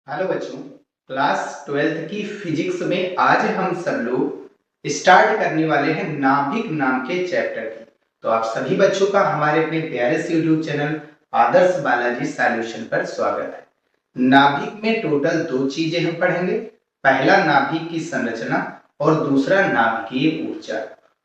Hello बच्चों, class 12th की physics में आज हम सब लोग स्टार्ट करने वाले हैं नाभिक नाम के चैप्टर की। तो आप सभी बच्चों का हमारे अपने प्यारे से यूट्यूब चैनल आदर्श बालाजी सॉल्यूशन पर स्वागत है। नाभिक में टोटल दो चीजें हम पढ़ेंगे। पहला नाभिक की संरचना और दूसरा नाभिकीय ऊर्जा।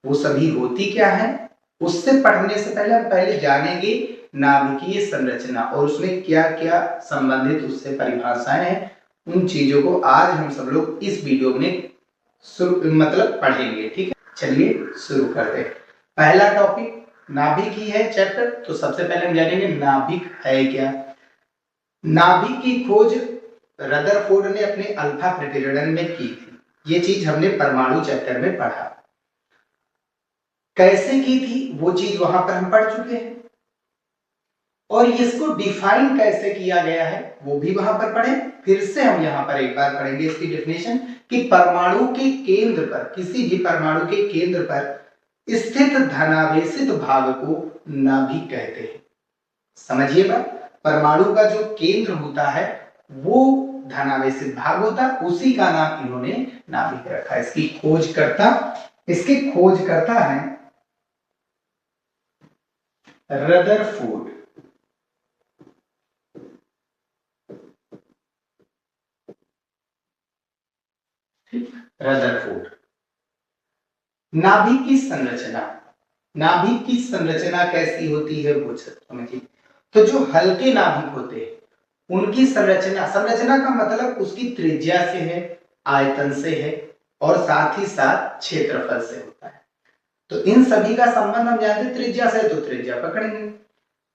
वो सभी होती क्या है, उससे पढ़ने से पहले हम पहले जानेंगे नाभिकीय संरचना और उसमें क्या क्या संबंधित उससे परिभाषाएं हैं। उन चीजों को आज हम सब लोग इस वीडियो में मतलब पढ़ेंगे। ठीक है, चलिए शुरू करते हैं। पहला टॉपिक नाभिक ही है चैप्टर। तो सबसे पहले हम जानेंगे नाभिक है क्या। नाभिक की खोज रदरफोर्ड ने अपने अल्फा प्रतिवेदन में की थी। ये चीज हमने परमाणु चैप्टर में पढ़ा। कैसे की थी वो चीज वहां पर हम पढ़ चुके हैं, और इसको डिफाइन कैसे किया गया है वो भी वहां पर पढ़े। फिर से हम यहां पर एक बार पढ़ेंगे इसकी डेफिनेशन कि परमाणु के केंद्र पर, किसी भी परमाणु के केंद्र पर स्थित धनावेशित भाग को नाभिक कहते हैं। समझिए बात, परमाणु का जो केंद्र होता है वो धनावेशित भाग होता है, उसी का नाम इन्होंने नाभिक रखा है। इसकी खोज करता है रदरफोर्ड। रदरफोर्ड। नाभिक की संरचना, नाभिक की संरचना कैसी होती है वो समझिए। तो जो हल्के नाभिक होते हैं उनकी संरचना, संरचना का मतलब उसकी त्रिज्या से है, आयतन से है और साथ ही साथ क्षेत्रफल से होता है। तो इन सभी का संबंध हम जानते हैं, त्रिज्या से तो त्रिज्या पकड़ेंगे।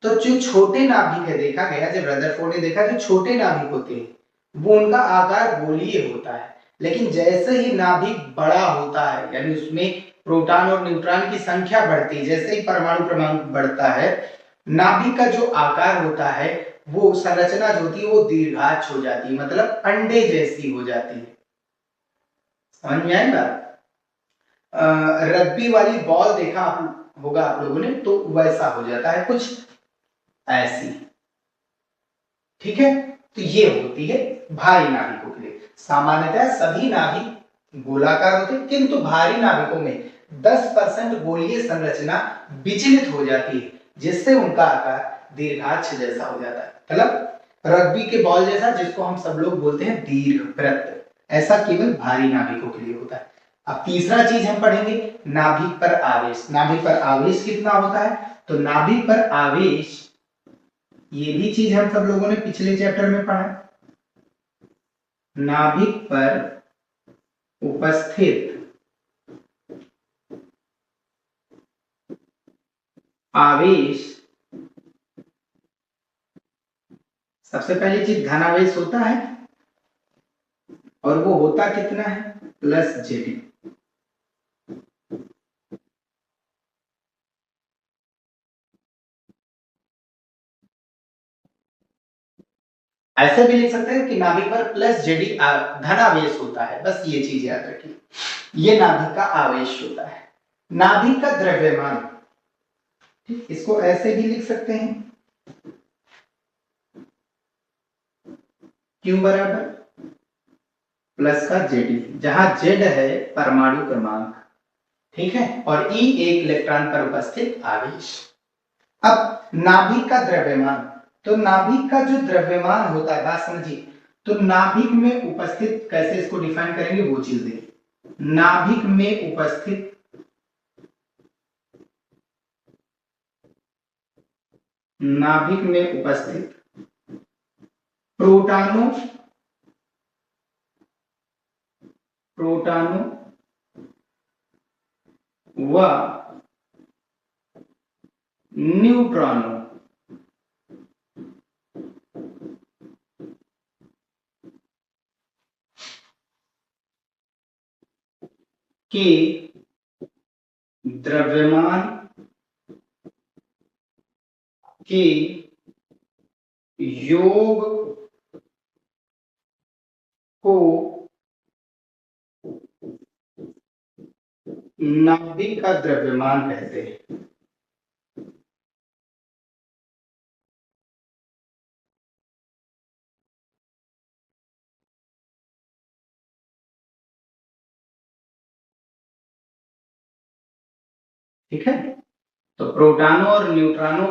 तो जो छोटे नाभिक है, देखा गया जब रदरफोर्ड ने देखा जो छोटे नाभिक होते हैं वो उनका आकार गोलीय होता है, लेकिन जैसे ही नाभिक बड़ा होता है यानी उसमें प्रोटॉन और न्यूट्रॉन की संख्या बढ़ती है, जैसे ही परमाणु क्रमांक बढ़ता है नाभिक का जो आकार होता है वो संरचना जो होती है वो दीर्घाक्ष हो जाती है, मतलब अंडे जैसी हो जाती है। समझ में आएगा? रग्बी वाली बॉल देखा होगा आप लोगों ने, तो वैसा हो जाता है कुछ ऐसी। ठीक है, तो ये होती है भारी नाभिकों के लिए। सामान्यतः सभी नाभिक गोलाकार होते हैं, किंतु भारी नाभिकों में 10% गोलीय संरचना विचलित हो जाती है, जिससे उनका आकार दीर्घाक्ष जैसा हो जाता है, मतलब रग्बी के बॉल जैसा, जिसको हम सब लोग बोलते हैं दीर्घवृत्त। ऐसा केवल भारी नाभिकों के लिए होता है। अब तीसरा चीज हम पढ़ेंगे नाभिक पर आवेश। नाभिक पर आवेश कितना होता है? तो नाभिक पर आवेश, ये भी चीज हम सब लोगों ने पिछले चैप्टर में पढ़ा। नाभिक पर उपस्थित आवेश, सबसे पहली चीज धनावेश होता है, और वो होता कितना है? Plus JD. ऐसे भी लिख सकते हैं कि नाभिक पर प्लस जेडी धनावेश होता है, बस ये चीज याद रखिए, ये नाभिक का आवेश होता है। नाभिक का द्रव्यमान, ठीक, इसको ऐसे भी लिख सकते हैं, क्यू बराबर प्लस का जेडी, जहां जेड है परमाणु क्रमांक, ठीक है, और ई एक इलेक्ट्रॉन पर उपस्थित आवेश। अब नाभिक का द्रव्यमान, तो नाभिक का जो द्रव्यमान होता है, बात समझिए, तो नाभिक में उपस्थित कैसे इसको डिफाइन करेंगे वो चीज देखिए। नाभिक में उपस्थित प्रोटॉनों व न्यूट्रॉनों के द्रव्यमान के योग को नाभिक का द्रव्यमान कहते हैं। ठीक है। तो प्रोटॉनों और न्यूट्रॉनों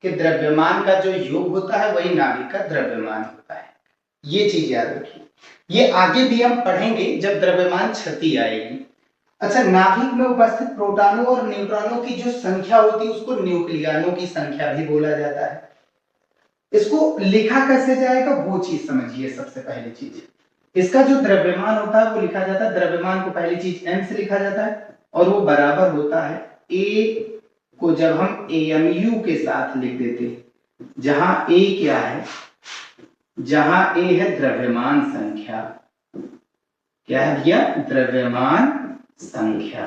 के द्रव्यमान का जो योग होता है वही नाभिक का द्रव्यमान होता है। ये चीज याद रखिए, ये आगे भी हम पढ़ेंगे जब द्रव्यमान क्षति आएगी। अच्छा, नाभिक में उपस्थित प्रोटॉनों और न्यूट्रॉनों की जो संख्या होती है उसको न्यूक्लियनों की संख्या भी बोला जाता है। इसको लिखा कैसे जाएगा वो चीज समझिए। सबसे पहली चीज, इसका जो द्रव्यमान होता है वो लिखा जाता है, द्रव्यमान को पहली चीज m से लिखा जाता है और वो बराबर होता है a को जब हम AMU के साथ लिख देते हैं, जहां a क्या है, जहां a है द्रव्यमान संख्या, क्या है भैया, द्रव्यमान संख्या।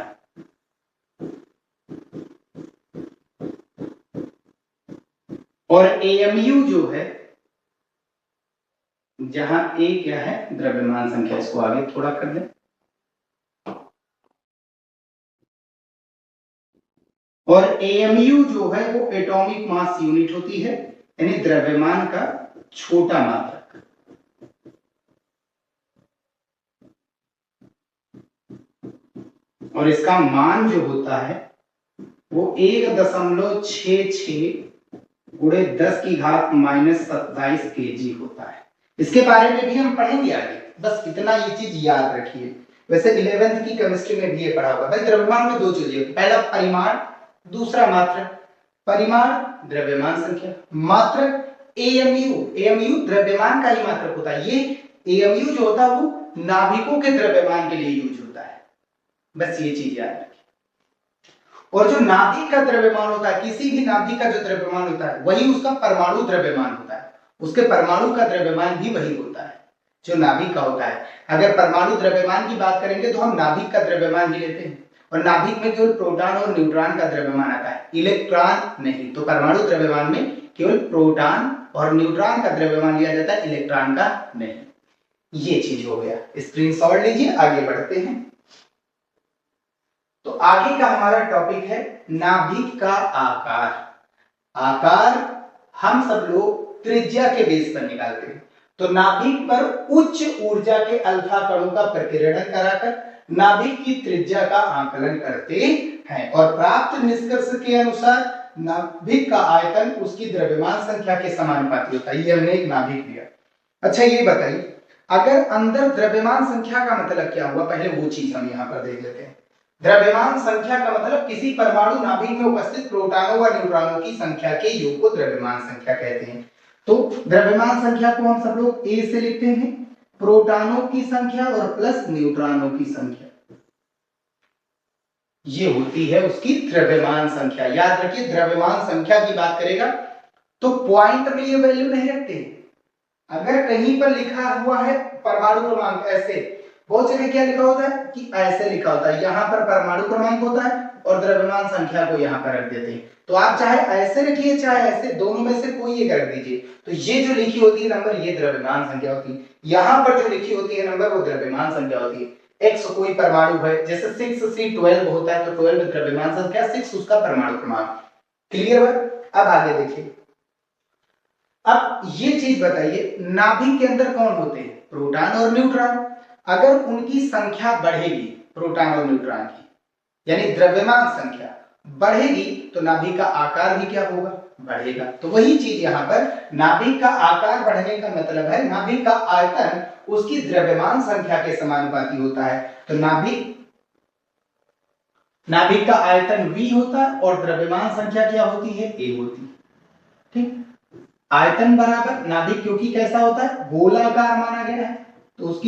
और AMU जो है, जहां a क्या है द्रव्यमान संख्या। इसको आगे थोड़ा कर दें। और AMU जो है वो एटॉमिक मास यूनिट होती है, यानी द्रव्यमान का छोटा मात्रक। और इसका मान जो होता है वो 1.66 गुणे 10 की घात -27 kg होता है। इसके बारे में भी हम पढ़ेंगे आगे, बस इतना ये चीज याद रखिए। वैसे 11वीं की केमिस्ट्री में भी ये पढ़ा होगा। भाई द्रव्यमान में दो चीजें, पहला परिमाण, दूसरा मात्रक। परिमाण द्रव्यमान संख्या, मात्रक AMU द्रव्यमान का ही मात्रक होता है। ये AMU जो होता है वो नाभिकों के द्रव्यमान के लिए यूज होता है। बस ये चीज याद रखिए। और जो नाभिक का द्रव्यमान होता है, किसी भी नाभिक का जो द्रव्यमान होता है वही उसका परमाणु द्रव्यमान होता है। उसके परमाणु का द्रव्यमान भी वही होता है जो नाभिक का होता है। अगर परमाणु द्रव्यमान की बात करेंगे तो हम नाभिक का द्रव्यमान ही लेते हैं, और नाभिक में केवल प्रोटॉन और न्यूट्रॉन का द्रव्यमान आता है, इलेक्ट्रॉन नहीं। तो परमाणु द्रव्यमान में केवल प्रोटॉन और न्यूट्रॉन का द्रव्यमान लिया जाता है, इलेक्ट्रॉन का नहीं। ये चीज हो गया, स्क्रीनशॉट लीजिए। आगे बढ़ते हैं। तो आगे का हमारा टॉपिक है नाभिक का आकार। आकार हम सब लोग त्रिज्या के बेस पर निकालते हैं। तो नाभिक पर उच्च ऊर्जा के अल्फा कणों का प्रकीर्णन कराकर नाभिक की त्रिज्या का आकलन करते हैं, और प्राप्त निष्कर्ष के अनुसार नाभिक का आयतन उसकी द्रव्यमान संख्या के समानुपाती होता है। ये हमने एक नाभिक लिया। अच्छा, ये बताइए अगर अंदर द्रव्यमान संख्या का मतलब क्या हुआ, पहले वो चीज हम यहाँ पर देख लेते हैं। द्रव्यमान संख्या का मतलब किसी परमाणु नाभिक में उपस्थित प्रोटॉनों व न्यूट्रॉनों की संख्या के योग को द्रव्यमान संख्या कहते हैं। तो द्रव्यमान संख्या को हम सब लोग A से लिखते हैं, प्रोटॉनों की संख्या और प्लस न्यूट्रॉनों की संख्या, ये होती है उसकी द्रव्यमान संख्या। याद रखिए, द्रव्यमान संख्या की बात करेगा तो पॉइंट में ये वैल्यू नहीं रखते। अगर कहीं पर लिखा हुआ है परमाणु क्रमांक ऐसे, बहुत जगह क्या लिखा होता है कि ऐसे लिखा होता है, यहाँ पर परमाणु क्रमांक होता है और द्रव्यमान संख्या को यहाँ पर रख देते हैं। तो आप चाहे ऐसे रखिए चाहे ऐसे, दोनों में से कोई एक रख दीजिए। तो ये जो लिखी होती है नंबर, ये द्रव्यमान संख्या होती है। यहाँ पर जो लिखी होती है नंबर, वो द्रव्यमान संख्या होती है। X कोई परमाणु है, जैसे 6C12 होता है तो 12 द्रव्यमान संख्या, 6 उसका परमाणु क्रमांक। क्लियर है? अब आगे देखिए। अब ये चीज बताइए, नाभिक के अंदर कौन होते हैं, प्रोटॉन और न्यूट्रॉन। अगर उनकी संख्या बढ़ेगी, प्रोटॉन और न्यूट्रॉन की, यानी द्रव्यमान संख्या बढ़ेगी, तो नाभिक का आकार भी क्या होगा, बढ़ेगा। तो वही चीज यहाँ पर, नाभिक का आकार बढ़ने का मतलब है नाभिक का आयतन उसकी द्रव्यमान संख्या के समानुपाती होता है। तो नाभिक का आयतन V होता है और द्रव्यमान संख्या क्या होती है, A होती है। ठीक, आयतन बराबर नाभिक, क्योंकि कैसा होता है, गोलाकार माना गया है, तो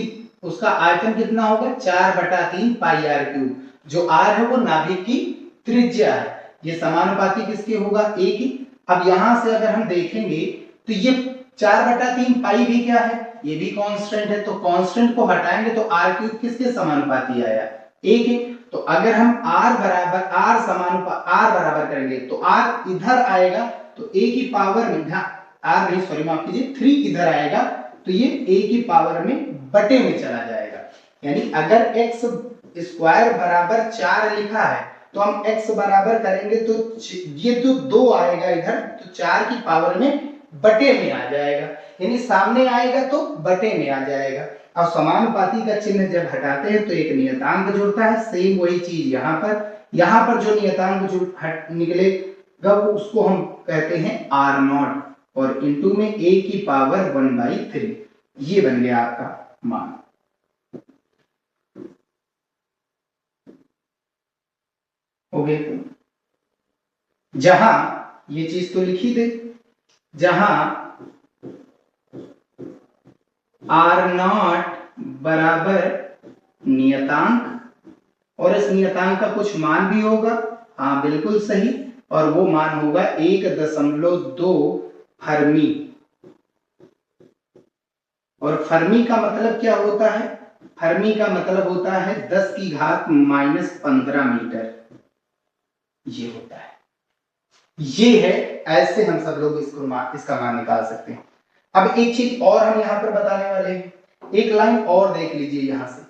उसका आयतन कितना होगा, 4/3 पाई r क्यूब। जो r है वो नाभिक की त्रिज्या है, ये समानुपाती किसके होगा, a की। अब यहां से अगर हम देखेंगे तो ये 4/3 पाई भी क्या है, ये भी कांस्टेंट है। तो कांस्टेंट को हटाएंगे तो r क्यूब किसके समानुपाती आया, a के। तो अगर हम r बराबर करेंगे तो r इधर आएगा, तो a की पावर में, r नहीं सॉरी माफ कीजिए, 3 इधर आएगा, तो ये a की पावर में बटे में चला जाएगा। यानी अगर x स्क्वायर बराबर 4 लिखा है तो हम x बराबर करेंगे तो ये तो 2 आएगा इधर, तो 4 की पावर में बटे में आ जाएगा, यानी सामने आएगा तो बटे में आ जाएगा। अब समानुपाती का चिन्ह जब हटाते हैं तो एक नियतांक जुड़ता है। सेम वही चीज यहाँ पर, यहाँ पर जो नियतांक जो निकलेगा वो उसको हम कहते हैं R0 और इंटू में a की पावर 1/3, ये बन गया आपका मान। हो गया। जहां ये चीज तो लिखी दे, जहां R0 बराबर नियतांक और इस नियतांक का कुछ मान भी होगा, हाँ बिल्कुल सही, और वो मान होगा 1.2 फर्मी। और फर्मी का मतलब क्या होता है? फर्मी का मतलब होता है 10 की घात -15 मीटर, ये होता है। ये है, ऐसे हम सब लोग इसका मान निकाल सकते हैं। अब एक चीज और हम यहां पर बताने वाले हैं, एक लाइन और देख लीजिए यहां से।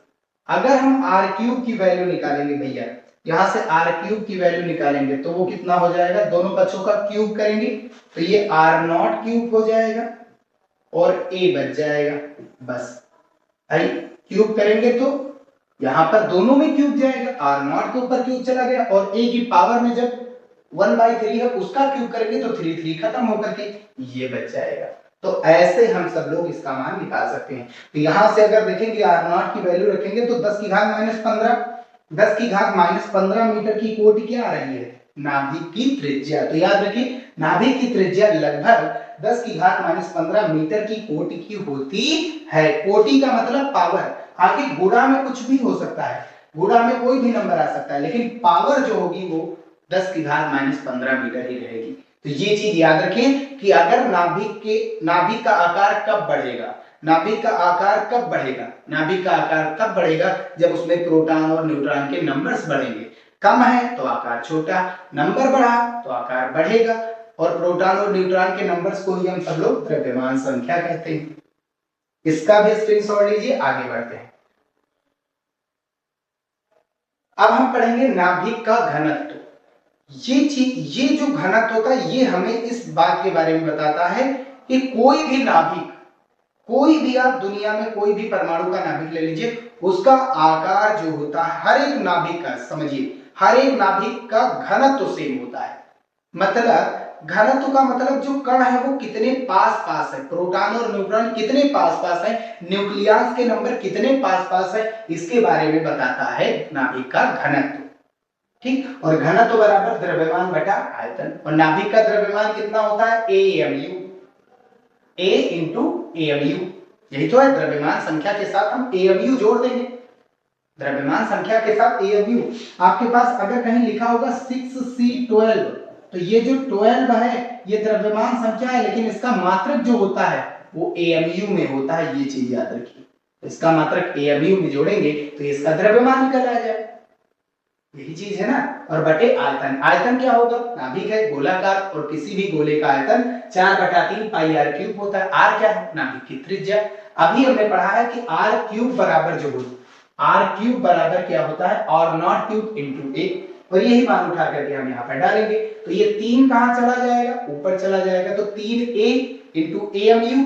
अगर हम r³ की वैल्यू निकालेंगे भैया, यहां से r³ की वैल्यू निकालेंगे तो वो कितना हो जाएगा, दोनों पक्षों का क्यूब करेंगे तो ये R0 क्यूब हो जाएगा और a बच जाएगा। बस आई क्यूब करेंगे तो यहां पर दोनों में क्यूब जाएगा, R0 के ऊपर क्यूब चला गया और a की पावर में जब 1/3 है उसका क्यूब करेंगे तो 3 खत्म होकर के ये बच जाएगा। तो ऐसे हम सब लोग इसका मान निकाल सकते हैं। तो यहां से अगर देखेंगे R0 की वैल्यू रखेंगे तो 10 की घात -15 मीटर की कोटि क्या आ रही है, नाभिक की त्रिज्या। तो याद रखिए नाभिक की त्रिज्या लगभग 10 की घात -15 मीटर की कोटि की होती है। कोटि का मतलब पावर, आगे गुणा में कुछ भी हो सकता है, गुणा में कोई भी नंबर आ सकता है, लेकिन पावर जो होगी वो 10 की घात -15 मीटर ही रहेगी। तो ये चीज याद रखें कि अगर नाभिक का आकार कब बढ़ेगा, नाभिक का आकार कब बढ़ेगा, नाभिक का आकार तब बढ़ेगा जब उसमें प्रोटॉन और न्यूट्रॉन के नंबर्स बढ़ेंगे। कम है तो आकार छोटा, नंबर बढ़ा तो आकार बढ़ेगा, और प्रोटॉन और न्यूट्रॉन के नंबर्स को ही हम सब लोग द्रव्यमान संख्या कहते हैं। इसका भी स्क्रीनशॉट लीजिए, आगे बढ़ते हैं। अब हम पढ़ेंगे नाभिक का घनत्व। ये जो घनत्व होता है ये हमें इस बात के बारे में बताता है कि कोई भी नाभिक, कोई भी आप दुनिया में कोई भी परमाणु का नाभिक ले लीजिए, उसका आकार जो होता है हर एक नाभिक का, समझिए हर एक नाभिक का घनत्व सेम होता है। मतलब घनत्व का मतलब जो कण है वो कितने पास पास है, प्रोटॉन और न्यूट्रॉन कितने पास पास है, न्यूक्लियस के नंबर कितने पास पास है, इसके बारे में बताता है नाभिक का घनत्व। ठीक, और घनत्व बराबर द्रव्यमान बटा आयतन, और नाभिक का द्रव्यमान कितना होता है, AMU, A इंटू AMU, यही तो है। द्रव्यमान संख्या के साथ हम AMU जोड़ देंगे, द्रव्यमान संख्या के साथ AMU। आपके पास अगर कहीं लिखा होगा 6C12, तो ये जो 12 है ये द्रव्यमान संख्या है, लेकिन इसका मात्रक जो होता है वो AMU में होता है, ये चीज याद रखिए। इसका मात्रक AMU में जोड़ेंगे तो इसका द्रव्यमान निकल आ जाए, यही चीज है ना। और बटे आयतन, आयतन क्या होगा, नाभिक है गोलाकार और किसी भी गोले का आयतन 4/3 पाई r³ होता है। r क्या है, नाभिक की त्रिज्या। अभी हमने पढ़ा है कि r³ बराबर जो होता है, r³ बराबर क्या होता है, R0³ इंटू a, और यही मान उठा करके हम यहाँ पर डालेंगे तो ये 3 कहां चला जाएगा, ऊपर चला जाएगा, तो 3a इंटू AMU,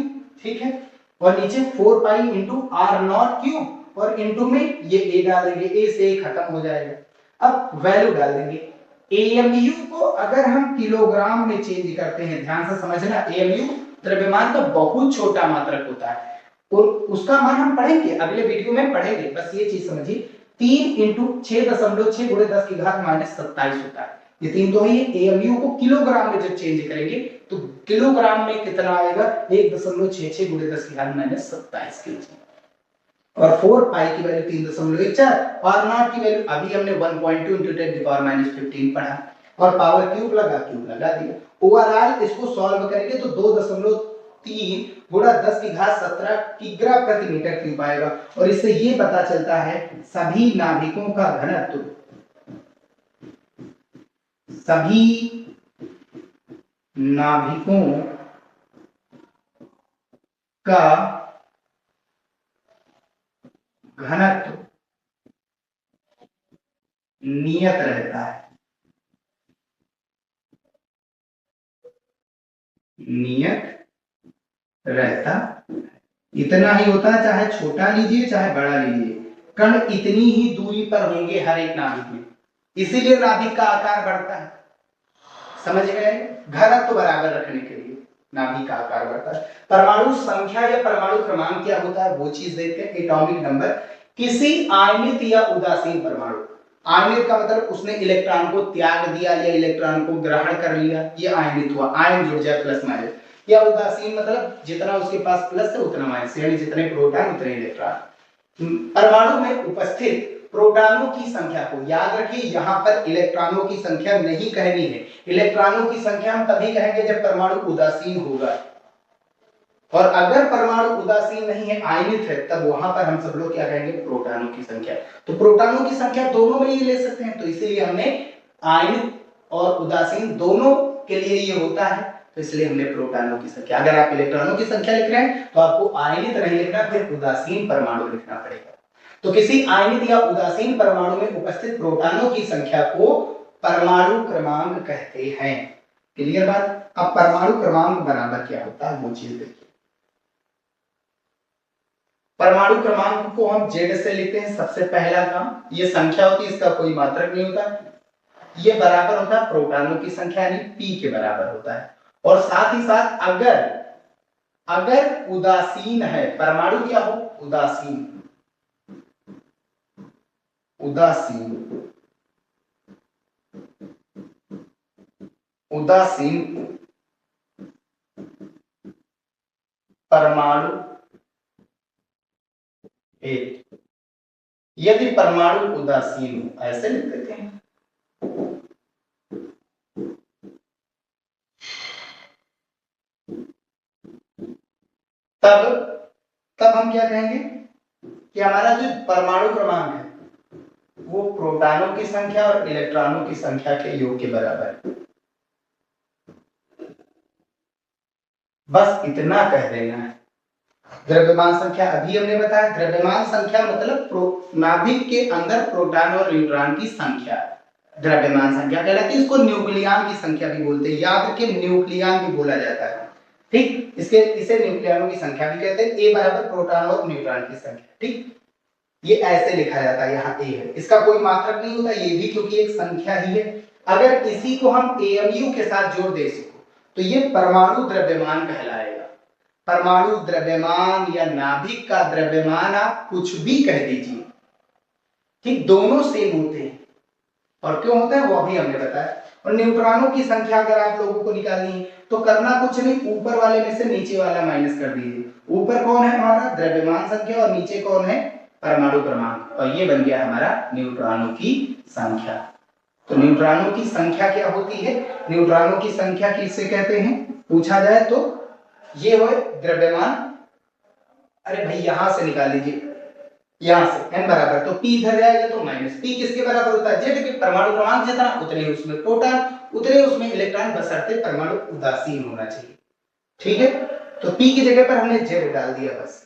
ठीक है, और नीचे 4 पाई इंटू R0³ और इंटू में ये a डालेंगे, a से a खत्म हो जाएगा। अब वैल्यू डाल देंगे। AMU को अगर हम किलोग्राम में चेंज करते हैं, ध्यान से समझना, AMU द्रव्यमान का बहुत छोटा मात्रक होता है और उसका मान हम पढ़ेंगे, अगले वीडियो में पढ़ेंगे, बस ये चीज समझिए। 3 इंटू 6.6 गुणे 10 की घात -27 होता है, ये 3 तो है। AMU को किलोग्राम में जब चेंज करेंगे तो किलोग्राम में कितना आएगा, 1.66 गुणे 10 की घात -27 केजी, और 4 पाई की वैल्यू 3.14, और नॉट की वैल्यू अभी हमने 1.2 into 10⁻15 पढ़ा, और पावर क्यूब लगा दिया। ओवरऑल इसको सॉल्व करेंगे तो 2.3 गुणा 10 की घात 17 किग्रा प्रति मीटर क्यूब आएगा, और इससे ये पता चलता है सभी नाभिकों का घनत्व, सभी नाभिकों का घनत्व नियत रहता है, नियत रहता, इतना ही होता है, चाहे छोटा लीजिए चाहे बड़ा लीजिए, कण इतनी ही दूरी पर होंगे हर एक नाभिक में, इसीलिए नाभिक का आकार बढ़ता है। समझ गए? घनत्व बराबर रखने के लिए नाभिक का आकार बढ़ता है। परमाणु संख्या या परमाणु क्रमांक क्या होता है वो चीज देखते हैं। एटॉमिक नंबर किसी आयनित या उदासीन परमाणु, आयनित का मतलब उसने इलेक्ट्रॉन को त्याग दिया या इलेक्ट्रॉन को ग्रहण कर लिया, ये आयनित हुआ, आयन जुड़ जाए प्लस माइनस। या उदासीन मतलब जितना उसके पास प्लस है उतना माइनस, यानी जितने प्रोटॉन उतने इलेक्ट्रॉन। परमाणु में उपस्थित प्रोटॉनों की संख्या को याद रखिए, यहां पर इलेक्ट्रॉनों की संख्या नहीं कहनी है। इलेक्ट्रॉनों की संख्या हम तभी कहेंगे जब परमाणु उदासीन होगा, और अगर परमाणु उदासीन नहीं है, आयनित है, तब वहां पर हम सब लोग क्या कहेंगे, प्रोटॉनों की संख्या। तो प्रोटॉनों की संख्या दोनों में ही ले सकते हैं, तो इसीलिए हमने आयनित और उदासीन दोनों के लिए ये होता है, तो इसलिए हमने प्रोटॉनों की संख्या। अगर आप इलेक्ट्रॉनों की संख्या लिख रहे हैं तो आपको आयनित नहीं लिखना, फिर उदासीन परमाणु लिखना पड़ेगा। तो किसी आयनित या उदासीन परमाणु में उपस्थित प्रोटॉनों की संख्या को परमाणु क्रमांक कहते हैं। क्लियर बात? अब परमाणु क्रमांक बराबर क्या होता है वो चीज देखिए। परमाणु क्रमांक को हम Z से लिखते हैं। सबसे पहला काम, ये संख्या होती है, इसका कोई मात्रक नहीं होता, ये बराबर होता है प्रोटॉनों की संख्या यानी P के बराबर होता है। और साथ ही साथ अगर उदासीन है परमाणु, क्या हो, उदासीन परमाणु एक, यदि परमाणु उदासीन हो, ऐसे लिख देते हैं। तब हम क्या कहेंगे कि हमारा जो परमाणु क्रमांक है वो प्रोटॉनों की संख्या और इलेक्ट्रॉनों की संख्या के योग के बराबर है। बस इतना कह देना है। द्रव्यमान संख्या अभी हमने बताया, द्रव्यमान संख्या मतलब नाभिक के अंदर प्रोटॉन और न्यूट्रॉन की संख्या द्रव्यमान संख्या कहलाती है। इसको न्यूक्लियन की संख्या भी बोलते हैं, याद रखिए न्यूक्लियन भी बोला जाता है, ठीक। इसे न्यूक्लियनों की संख्या भी कहते हैं। ए बराबर प्रोटॉन और न्यूट्रॉन की संख्या, ठीक। ये ऐसे लिखा जाता है, यहाँ ए है, इसका कोई मात्रक नहीं होता, ये भी क्योंकि एक संख्या ही है। अगर इसी को हम एमयू के साथ जोड़ दे इसको, तो ये परमाणु द्रव्यमान कहलाएगा। परमाणु द्रव्यमान या नाभिक का द्रव्यमान आप कुछ भी कह दीजिए, ठीक, दोनों सेम होते हैं। और क्यों होता है वो अभी हमने बताया। और न्यूट्रॉनों की संख्या अगर आप लोगों को निकालनी है तो करना कुछ नहीं, ऊपर वाले में से नीचे वाला माइनस कर दीजिए। ऊपर कौन है हमारा, द्रव्यमान संख्या, और नीचे कौन है, परमाणु क्रमांक, और ये बन गया हमारा न्यूट्रॉनों की संख्या। तो न्यूट्रॉनों की संख्या क्या होती है, न्यूट्रॉनों की संख्या किससे कहते हैं पूछा जाए तो ये हो द्रव्यमान। अरे भाई यहां से निकाल लीजिए, यहां से n बराबर, तो p इधर जाएगा तो माइनस p किसके बराबर होता है, z के। परमाणु क्रमांक जितना उतने उसमें प्रोटॉन, उतने उसमें इलेक्ट्रॉन, बशर्ते परमाणु उदासीन होना चाहिए, ठीक है। तो p की जगह पर हमने z डाल दिया बस।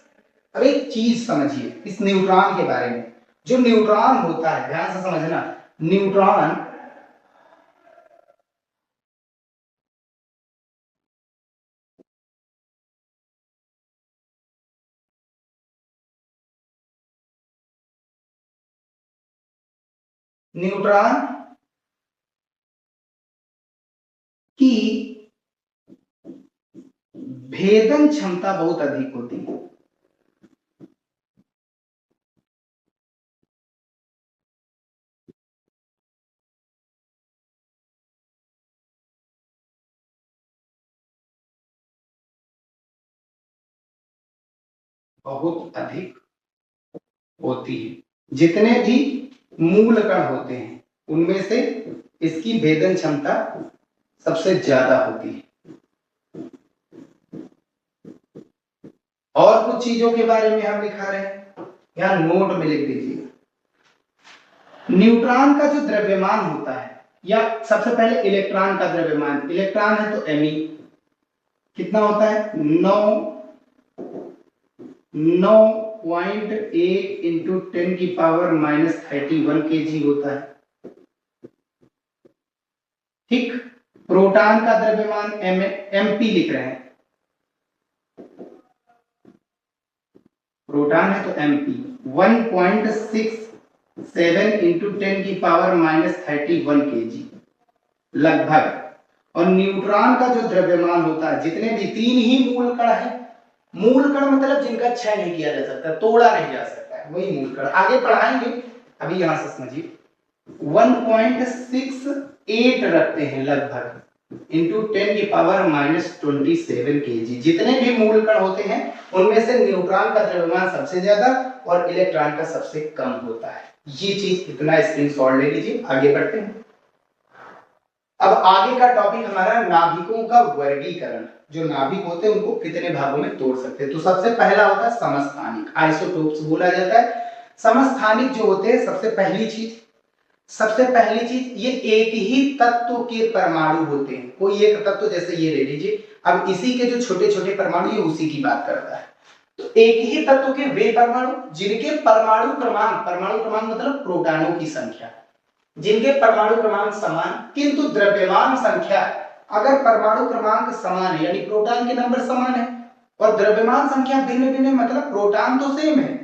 अब एक चीज समझिए इस न्यूट्रॉन के बारे में। जो न्यूट्रॉन होता है, ध्यान से समझना, न्यूट्रॉन की भेदन क्षमता बहुत अधिक होती है। बहुत अधिक होती है। जितने भी मूल कण होते हैं उनमें से इसकी भेदन क्षमता सबसे ज्यादा होती है। और कुछ चीजों के बारे में हम लिखा रहे हैं, यहां नोट में लिख दीजिए। न्यूट्रॉन का जो द्रव्यमान होता है, या सबसे पहले इलेक्ट्रॉन का द्रव्यमान, इलेक्ट्रॉन है तो Me कितना होता है, 9.1 इंटू 10 की पावर -31 kg होता है, ठीक। प्रोटॉन का द्रव्यमान MP लिख रहे हैं, प्रोटॉन है तो MP 1.6 7 इंटू 10 की पावर -31 kg लगभग। और न्यूट्रॉन का जो द्रव्यमान होता है, जितने भी 3 ही मूल कण है, मूल कण मतलब जिनका क्षय नहीं किया जा सकता, तोड़ा नहीं जा सकता है, वही मूल कण। आगे पढ़ाएंगे, अभी यहां से समझिए। 1.68 रखते हैं लगभग इंटू 10 की पावर -27 kg। जितने भी मूल कण होते हैं उनमें से न्यूट्रॉन का द्रव्यमान सबसे ज्यादा और इलेक्ट्रॉन का सबसे कम होता है। ये चीज इतना स्क्रीनशॉट ले लीजिए। आगे बढ़ते हैं। अब आगे का टॉपिक हमारा नाभिकों का वर्गीकरण। जो नाभिक होते हैं उनको कितने भागों में तोड़ सकते हैं। तो सबसे पहला होता है समस्थानिक, आइसोटोप्स बोला जाता है। समस्थानिक जो होते हैं, सबसे पहली चीज ये एक ही तत्व के परमाणु होते हैं। कोई एक तत्व, जैसे ये ले लीजिए, अब इसी के जो छोटे छोटे परमाणु, ये उसी की बात करता है। तो एक ही तत्व के वे परमाणु जिनके परमाणु क्रमांक मतलब प्रोटॉनों की संख्या, जिनके परमाणु क्रमांक समान किंतु द्रव्यमान संख्या, अगर परमाणु क्रमांक समान है यानी प्रोटॉन के नंबर समान है और द्रव्यमान संख्या भिन्न भिन्न, मतलब प्रोटॉन तो सेम है,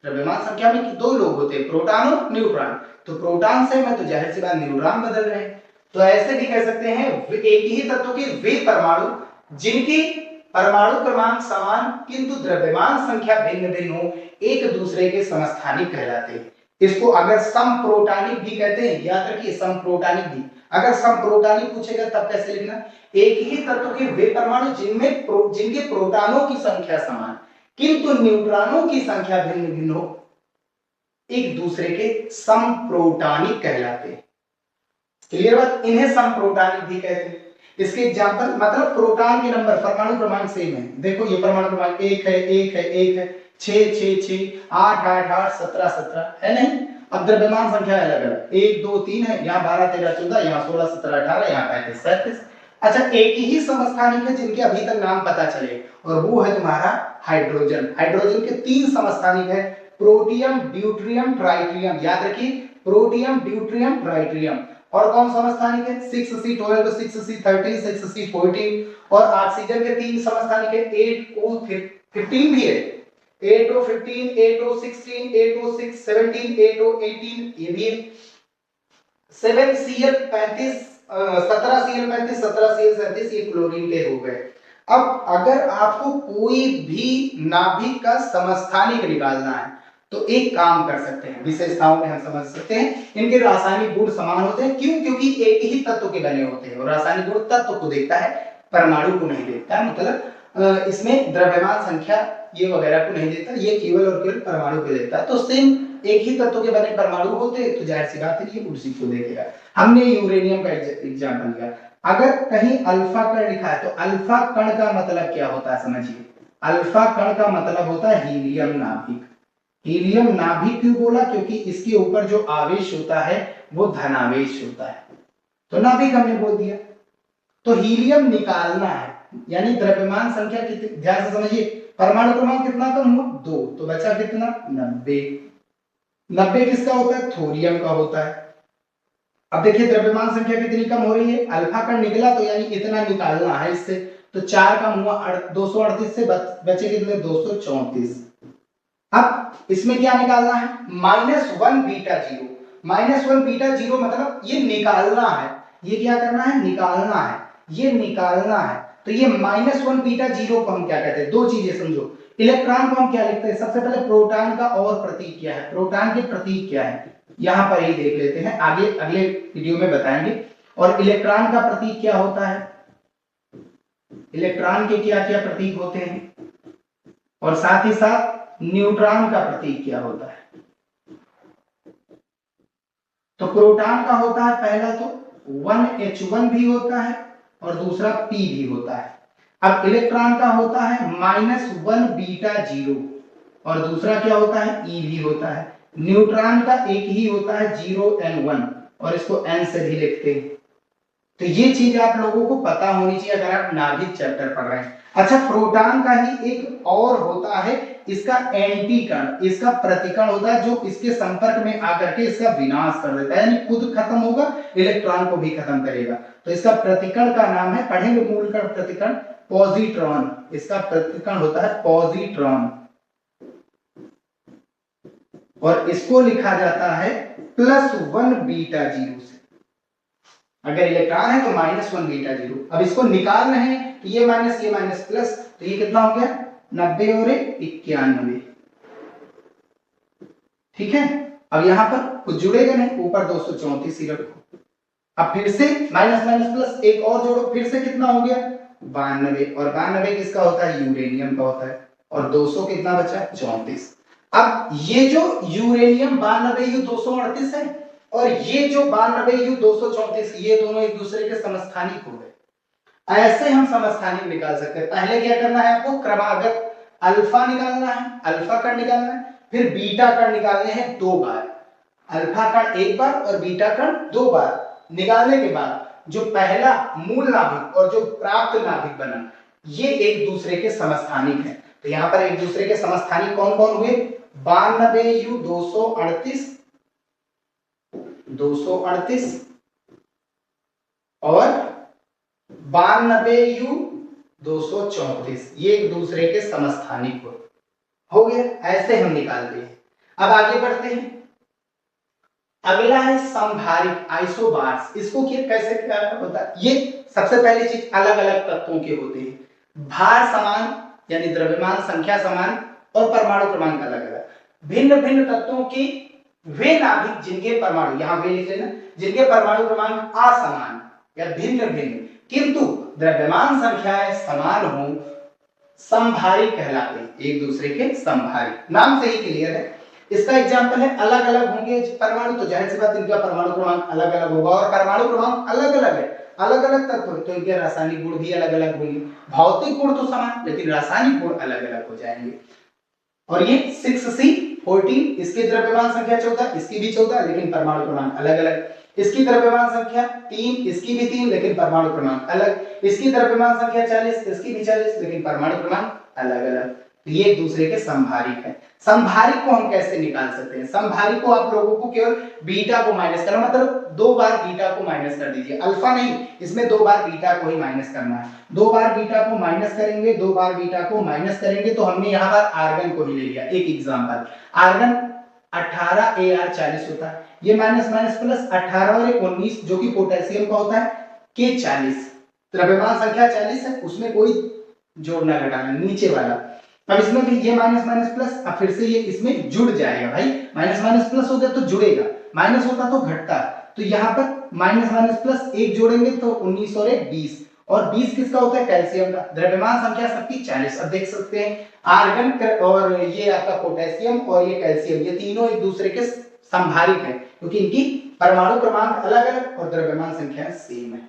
द्रव्यमान संख्या में दो लोग होते हैं, प्रोटॉन और न्यूट्रॉन, तो प्रोटॉन सेम है तो जाहिर सी बात न्यूट्रॉन बदल रहे हैं। तो ऐसे भी कह सकते हैं एक ही तत्व के वे परमाणु जिनकी परमाणु क्रमांक समान किंतु द्रव्यमान संख्या भिन्न भिन्न हो, एक दूसरे के समस्थानिक कहलाते हैं। इसको अगर समप्रोटॉनिक भी कहते हैं, याद रखिए समप्रोटॉनिक भी। अगर समप्रोटॉनिक पूछेगा तब कैसे लिखना, एक ही तत्व के वे परमाणु जिनके प्रोटॉनों की संख्या समान किंतु न्यूट्रॉनों की संख्या भिन्न भिन्न हो, एक दूसरे के समप्रोटॉनिक कहलाते हैं। क्लियर बात, इन्हें समप्रोटॉनिक भी कहते हैं। इसके एग्जांपल, मतलब प्रोटॉन के नंबर परमाणु क्रमांक सेम है। देखो ये परमाणु क्रमांक 1 है 1 है 1 है, 6 6 6, 8 8 8, 17 17 है नहीं। अब द्रव्यमान संख्या अलग अलग, 1 2 3 है, यहाँ 12 13 14, यहाँ 16 17 18, यहाँ 35 37। अच्छा, एक ही समस्थानिक है जिनके अभी तक नाम पता चले, और वो है तुम्हारा हाइड्रोजन। हाइड्रोजन के 3 समस्थानिक है, प्रोटियम ड्यूट्रियम ट्राइट्रियम। याद रखिए, प्रोटियम ड्यूट्रियम ट्राइट्रियम। और कौन समस्थानिक है, 6C12 6C13 6C14। और ऑक्सीजन के 3 समस्थानिक है, 8O15 भी है, 8O15 8O16 8O6 17 8O18, ये भी है। 7Cl35 17Cl35 17Cl37, ये क्लोरीन के हो गए। अब अगर आपको कोई भी नाभिक का समस्थानिक निकालना है तो एक काम कर सकते हैं, विशेषताओं में हम समझ सकते हैं, इनके रासायनिक गुण समान होते हैं। क्यों? क्योंकि एक ही तत्व के बने होते हैं और रासायनिक गुण तत्व को देखता है, परमाणु को नहीं देखता। मतलब इसमें द्रव्यमान संख्या ये वगैरह को नहीं देखता, ये केवल और केवल परमाणु को देखता है। तो सेम एक ही तत्व के बने परमाणु होते हैं तो जाहिर सी बात है ये उसी को देखेगा। हमने यूरेनियम का एग्जांपल लिया। अगर कहीं अल्फा कण लिखा है तो अल्फा कण का मतलब क्या होता है, समझिए। अल्फा कण का मतलब होता है हीलियम नाभिक। हीलियम नाभिक क्यों बोला? क्योंकि इसके ऊपर जो आवेश होता है वो धनावेश होता है, तो नाभिक हमने बोल दिया। तो हीलियम निकालना है, यानी द्रव्यमान संख्या कितनी, ध्यान से समझिए, परमाणु क्रमांक कितना कम हुआ, 2, तो बचा कितना, 90। 90 किसका होता है, थोरियम का होता है। अब देखिए द्रव्यमान संख्या कितनी कम हो रही है, अल्फा कण निकला तो यानी इतना निकालना है इससे, तो 4 कम हुआ, 238 से बचे कितने, 234। अब इसमें क्या निकालना है, -1 बीटा 0। -1 बीटा 0 मतलब ये निकालना है, ये क्या करना है, निकालना है, ये निकालना है। तो ये -1 बीटा 0 को हम क्या कहते हैं, दो चीजें समझो। इलेक्ट्रॉन को हम क्या लिखते हैं, सबसे पहले प्रोटॉन का और प्रतीक क्या है, प्रोटॉन के प्रतीक क्या है, यहां पर ही देख लेते हैं, आगे अगले वीडियो में बताएंगे। और इलेक्ट्रॉन का प्रतीक क्या होता है, इलेक्ट्रॉन के क्या क्या प्रतीक होते हैं, और साथ ही साथ न्यूट्रॉन का प्रतीक क्या होता है। तो प्रोटॉन का होता है पहला तो 1H1 भी होता है और दूसरा P भी होता है। अब इलेक्ट्रॉन का होता है -1 बीटा 0 और दूसरा क्या होता है, E भी होता है। न्यूट्रॉन का एक ही होता है 0N1 और इसको N से भी लिखते हैं। तो ये चीज आप लोगों को पता होनी चाहिए अगर आप नाभिक चैप्टर पढ़ रहे हैं। अच्छा, प्रोटॉन का ही एक और होता है, इसका एंटी कण, इसका प्रतिकण होता है जो इसके संपर्क में आकर के इसका विनाश कर देता है, यानी खुद खत्म होगा, इलेक्ट्रॉन को भी खत्म करेगा। तो इसका प्रतिकण का नाम है, पढ़ेंगे मूल कण प्रतिकण, पॉजिट्रॉन। इसका प्रतिकण होता है पॉजिट्रॉन। और इसको लिखा जाता है +1 बीटा जीरो से। अगर इलेक्ट्रॉन है तो -1 बीटा जीरो। अब इसको निकाल रहे हैं तो ये माइनस प्लस, तो ये कितना हो गया 90 और 91। ठीक है, अब यहां पर कुछ जुड़ेगा नहीं, ऊपर 234 ही रखो। अब फिर से माइनस माइनस प्लस एक और जोड़ो, फिर से कितना हो गया 92, और 92 किसका होता है यूरेनियम का होता है, और 200 कितना बचा 34। अब ये जो यूरेनियम 92U238 है और ये जो 92U234, ये दोनों एक दूसरे के समस्थानिक हो गए। ऐसे हम समस्थानिक निकाल सकते हैं। पहले क्या करना है आपको, क्रमागत अल्फा निकालना है, अल्फा कण निकालना है, फिर बीटा कण निकालने हैं 2 बार, अल्फा कण 1 बार और बीटा कण 2 बार। निकालने के बाद जो पहला मूल नाभिक और जो प्राप्त नाभिक बना, ये एक दूसरे के समस्थानिक हैं। तो यहां पर एक दूसरे के समस्थानिक कौन कौन हुए, 92U238 और 92U234, ये एक दूसरे के समस्थानिक हो गया। ऐसे हम निकालते हैं। अब आगे बढ़ते हैं। अगला है संभारिक आइसोबार्स। इसको कैसे क्या होता है, ये सबसे पहली चीज अलग अलग तत्वों के होते हैं। भार समान यानी द्रव्यमान संख्या समान और परमाणु क्रमांक अलग अलग। भिन्न भिन्न तत्वों की वे नाभिक जिनके परमाणु, यहां वे लिख लेना, जिनके परमाणु क्रमांक असमान या भिन्न भिन्न किंतु द्रव्यमान संख्याएं समान हो, संभारिक कहलाते हैं। एक दूसरे के संभारिक, नाम से ही क्लियर है। इसका एग्जांपल है अलग अलग होंगे परमाणु, तो जाहिर सी बात इनका परमाणु क्रमांक अलग अलग होगा, और परमाणु क्रमांक अलग अलग है, अलग अलग तत्व तो इनके रासायनिक गुण भी अलग अलग होंगे। भौतिक गुण तो समान लेकिन रासायनिक गुण अलग अलग हो जाएंगे। और ये 6C14, इसकी द्रव्यमान संख्या 14, इसकी भी 14 लेकिन परमाणु क्रमांक अलग अलग। इसकी द्रव्यमान संख्या 3, इसकी भी 3 लेकिन परमाणु क्रमांक अलग। इसकी द्रव्यमान संख्या 40, इसकी भी 40 लेकिन परमाणु क्रमांक अलग अलग। ये एक दूसरे के संभारिक है। संभारिक को हम कैसे निकाल सकते हैं, संभारिक को आप लोगों को केवल बीटा को माइनस करना, मतलब 2 बार बीटा को माइनस कर दीजिए, अल्फा नहीं, इसमें 2 बार बीटा को ही माइनस करना है। 2 बार बीटा को माइनस करेंगे, 2 बार बीटा को माइनस करेंगे, तो हमने यहाँ पर आर्गन को ही ले लिया। एक एग्जांपल, आर्गन 18Ar40 होता है, ये माइनस माइनस प्लस 18 और 19 जो कि पोटेशियम का होता है K40, द्रव्यमान संख्या 40 है, उसमें कोई जोड़ना घटाना नीचे वाला। अब इसमें भी ये माइनस माइनस प्लस, अब फिर से ये इसमें जुड़ जाएगा भाई, माइनस माइनस प्लस हो गया तो जुड़ेगा, माइनस होता तो घटता। तो यहाँ पर माइनस माइनस प्लस 1 जोड़ेंगे तो 19 और 1 20, और 20 किसका होता है कैल्शियम का। द्रव्यमान संख्या सबकी 40। अब देख सकते हैं आर्गन और ये आपका पोटेशियम और ये कैल्शियम, ये तीनों एक दूसरे के संभारिक है क्योंकि इनकी परमाणु क्रमांक अलग अलग और द्रव्यमान संख्या सेम है।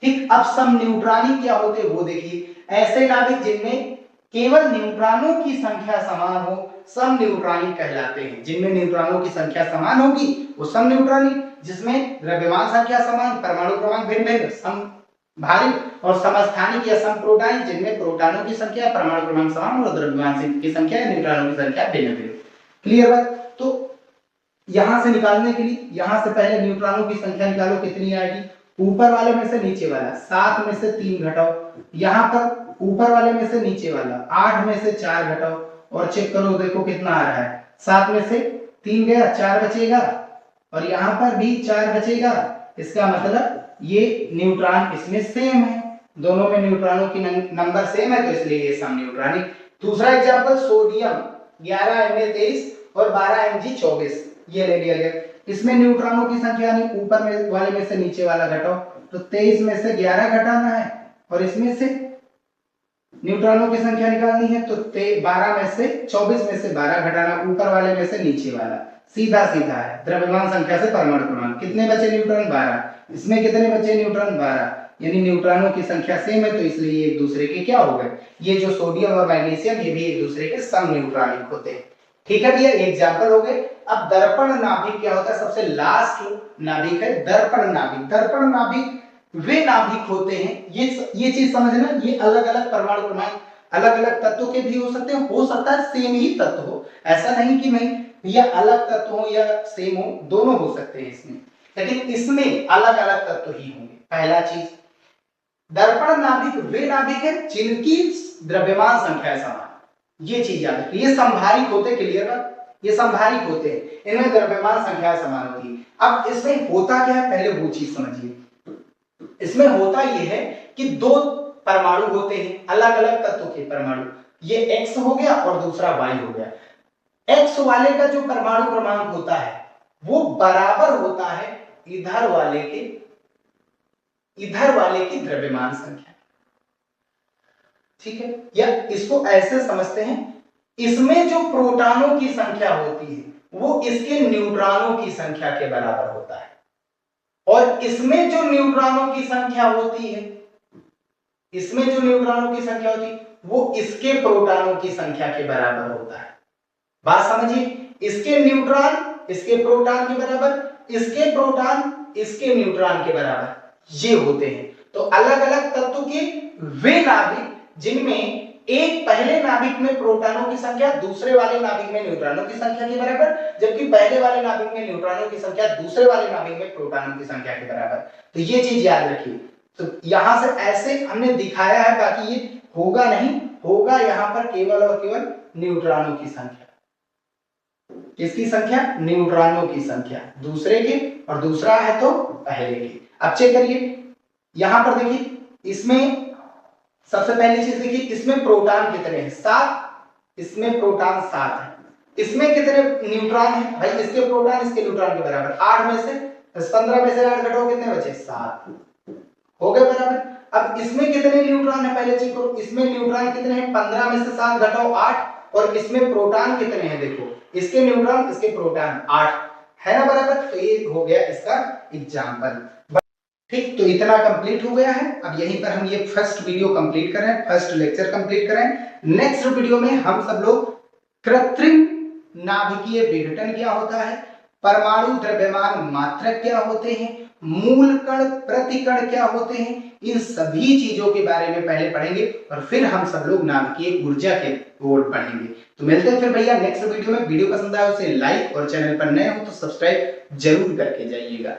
ठीक, अब सम न्यूट्रॉनी क्या होते हैं वो देखिए। ऐसे नाभिक जिनमें केवल न्यूट्रॉनों की संख्या समान हो, सम न्यूट्रॉनिक कहलाते हैं। जिनमें न्यूट्रॉनों की संख्या समान होगी वो सम न्यूट्रॉनिक, जिसमें द्रव्यमान संख्या समान, परमाणु क्रमांक भिन्न भिन्न, समभारिक, और समस्थानिक या समप्रोटॉनिक, जिनमें प्रोटॉनों की संख्या, परमाणु क्रमांक समान और द्रव्यमान की संख्या, न्यूट्रॉनों की संख्या भिन्न भिन्न। क्लियर बात। तो यहां से निकालने के लिए, यहां से पहले न्यूट्रॉनों की संख्या निकालो, कितनी आएगी, ऊपर वाले में से नीचे वाला 7 में से 3 घटाओ, यहां पर ऊपर वाले में से नीचे वाला 8 में से 4 घटाओ, और चेक करो देखो कितना आ रहा है, 7 में से 3 गया, 4 बचेगा, और यहां पर भी 4 बचेगा। इसका मतलब ये न्यूट्रॉन इसमें सेम है, दोनों में न्यूट्रॉनों की नंबर सेम है, तो इसलिए ये सम न्यूट्रॉनिक। दूसरा एग्जांपल, सोडियम 11Na23 और 12Mg24, ये ले लिया गया। इसमें न्यूट्रॉनों की संख्या यानी ऊपर में वाले में से नीचे वाला घटाओ, तो 23 में से 11 घटाना है, और इसमें से न्यूट्रॉनों की संख्या निकालनी है, तो 12 में से 24 में से 12 घटाना, ऊपर वाले में से नीचे वाला, सीधा सीधा है। द्रव्यमान संख्या से परमाणु क्रमांक, कितने बचे न्यूट्रॉन 12, इसमें कितने बचे न्यूट्रॉन 12, यानी न्यूट्रॉनों की संख्या सेम है, तो इसलिए ये एक दूसरे के क्या हो गए, ये जो सोडियम और मैग्नीशियम ये भी एक दूसरे के सम न्यूट्रॉनिक होते हैं। ठीक है भैया, एग्जांपल हो गए। अब दर्पण नाभिक क्या होता है, सबसे लास्ट नाभिक है दर्पण नाभिक। दर्पण नाभिक वे नाभिक होते हैं, ये चीज समझना, ये अलग अलग परमाणु क्रमांक अलग अलग तत्वों के भी हो सकते हैं, हो सकता है सेम ही तत्व हो, ऐसा नहीं कि नहीं भैया अलग तत्व हो या सेम हो, दोनों हो सकते हैं इसमें, लेकिन इसमें अलग अलग तत्व ही होंगे। पहला चीज, दर्पण नाभिक वे नाभिक है जिनकी द्रव्यमान संख्या समान, ये चीज याद रखिए, ये संभारिक होते। क्लियर बात। ये संभारिक होते हैं, इनमें द्रव्यमान संख्या समान होती है। अब इसमें होता क्या है, पहले वो चीज समझिए। इसमें होता यह है कि दो परमाणु होते हैं, अलग अलग तत्व के परमाणु, ये X हो गया और दूसरा Y हो गया। X वाले का जो परमाणु क्रमांक होता है वो बराबर होता है इधर वाले की द्रव्यमान संख्या। ठीक है, या इसको ऐसे समझते हैं, इसमें जो प्रोटॉनों की संख्या होती है वो इसके न्यूट्रॉनों की संख्या के बराबर होता है, और इसमें जो न्यूट्रॉनों की संख्या होती है, इसमें जो न्यूट्रॉनों की संख्या होती है वो इसके प्रोटॉनों की संख्या के बराबर होता है। बात समझिए, इसके न्यूट्रॉन इसके प्रोटॉन के बराबर, इसके प्रोटॉन इसके न्यूट्रॉन के बराबर, ये होते हैं। तो अलग अलग तत्व के वे नाभिक जिनमें एक पहले नाभिक में प्रोटॉनों की संख्या दूसरे वाले नाभिक में न्यूट्रॉनों की संख्या के बराबर, जबकि पहले वाले नाभिक में न्यूट्रॉनों की संख्या दूसरे वाले नाभिक में प्रोटॉनों की संख्या के बराबर। तो ये चीज याद रखिए। तो यहां से ऐसे हमने दिखाया है, बाकी ये होगा नहीं, होगा यहां पर केवल और केवल न्यूट्रॉनों की संख्या। किसकी संख्या? न्यूट्रॉनों की संख्या, दूसरे के, और दूसरा है तो पहले के। अब चेक करिए, यहां पर देखिए, इसमें सबसे पहली चीज देखिए, इसमें प्रोटॉन कितने हैं? 7, इसमें प्रोटॉन 7 है। इसमें कितने न्यूट्रॉन हैं? भाई इसके प्रोटॉन इसके न्यूट्रॉन के बराबर, 8 में से 15 में से 8 घटाओ, कितने बचे? 7 हो गए बराबर। अब इसमें कितने न्यूट्रॉन है पहले चेक करो, इसमें न्यूट्रॉन कितने हैं? 15 में से 7 घटाओ 8, और इसमें प्रोटॉन कितने हैं? देखो, इसके न्यूट्रॉन इसके प्रोटॉन 8 है ना बराबर। तो ये हो गया इसका एग्जांपल। ठीक, तो इतना कंप्लीट हो गया है। अब यहीं पर हम ये फर्स्ट वीडियो कंप्लीट कर रहे हैं, फर्स्ट लेक्चर कंप्लीट कर रहे हैं। नेक्स्ट वीडियो में हम सब लोग कृत्रिम नाभिकीय विघटन क्या होता है, परमाणु द्रव्यमान मात्रक क्या होते हैं, मूल कण प्रतिकण क्या होते हैं, इन सभी चीजों के बारे में पहले पढ़ेंगे, और फिर हम सब लोग नाभिकीय ऊर्जा के ओर बढ़ेंगे। तो मिलते हैं फिर भैया नेक्स्ट वीडियो में। वीडियो पसंद आए उसे लाइक, और चैनल पर नए हो तो सब्सक्राइब जरूर करके जाइएगा।